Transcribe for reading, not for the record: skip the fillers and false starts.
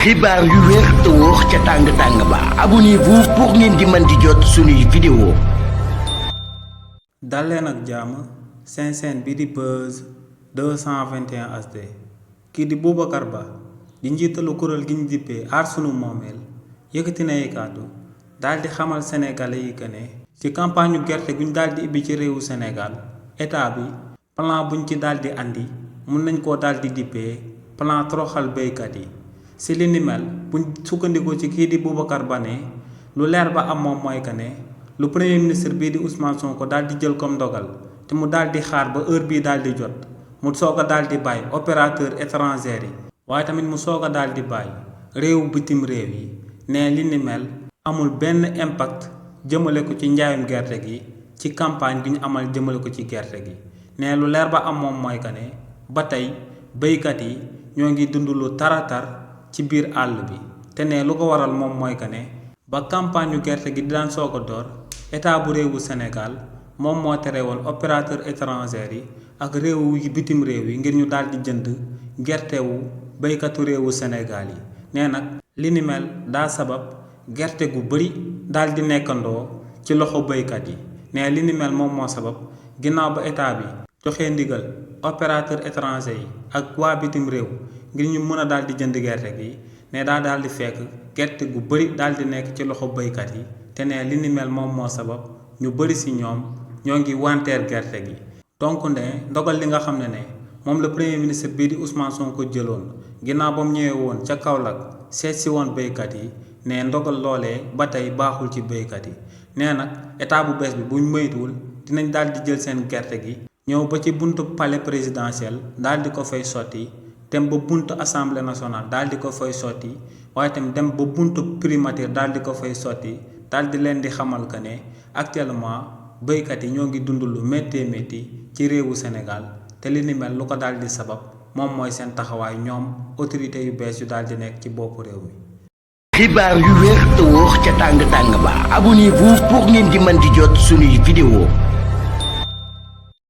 xibaar yu wér te wóor ca tàng ba abonnez-vous pour ngeen di mën di jot suñuy vidéo. dal leen ak jàmm seen chaîne bi di Buzz 221 HD kii di Boubacar Ba di njiitalu kuréel gi ñu dippee aar sunu moomeel yëkkati na ay kàddu daal di xamal sénégalais yi que ne ci campagne yu gerte gu ñu daal di ibbi ci réewu Sénégal état bi plan buñ ci daal di andi mun nañ koo daal di dippee plan toroxal béykat yi. si li ni mel buñ sukkandikoo ci kii di Boubacar Ba ne lu leer ba am moom mooy que ne lu premier ministre bii di Ousmane Sonko daal di jël comme ndogal te mu daal di xaar ba heure bii daal di jot mu soog a daal di bàyyi opérateur étranger yi waaye tamit mu soog a daal di bàyyi réewu bitim réew yi ne li ni mel amul benn impact jëmale ko ci njaayum gerte gi ci campagne gi ñu amal jëmale ko ci gerte gi ne lu leer ba am moom mooy que ne ba tey béykat yi ñoo ngi dund lu taratar ci biir àll bi te ne lu ko waral moom mooy que ne ba campagne yu gerte gi di daan soog a door état bu réewu Sénégal moom moo tere woon opérateur étranger yi ak réewu yi bitim réew yi ngir ñu daal di jënd gerte wu béykatu réewu Sénégal yi nee nag li ni mel daa sabab gerte gu bëri daal di nekkandoo ci loxo béykat yi ne li ni mel moom moo sabab ginnaaw ba état bi joxe ndigal opérateur étranger yi ak waa bitim réew ngir ñu mën a daal di jënd gerte gi ne daa daal di fekk gerte gu bëri daal di nekk ci loxo béykat yi te ne li ni mel moom moo sabab ñu bëri si ñoom ñoo ngi wanteer gerte gi. donc ne ndogal li nga xam ne moom la premier ministre bii di Ousmane Sonko jëloon ginnaaw ba mu ñëwee woon ca Kaolack seet si woon béykat yi ne ndogal loolee ba tey baaxul ci béykat yi nee nag état bu bees bi buñ moytuwul dinañ daal di jël seen gerte gi ñëw ba ci buntu palais présidentiel daal di ko fay sotti. dem ba buntu assemblée nationale daal di ko fay sotti waaye tamit dem ba buntu primature daal di ko fay sotti daal di leen di xamal que ne actuellement béykat yi ñoo ngi dund lu méttee métti ci réewu Sénégal te li ni mel lu ko daal di sabab moom mooy seen taxawaay ñoom autorités yu bees yu daal di nekk ci boppu réew mi. xibaar yu wér te wóor ca tàng ba abonnez-vous pour ngeen di mën di jot suñuy vidéo.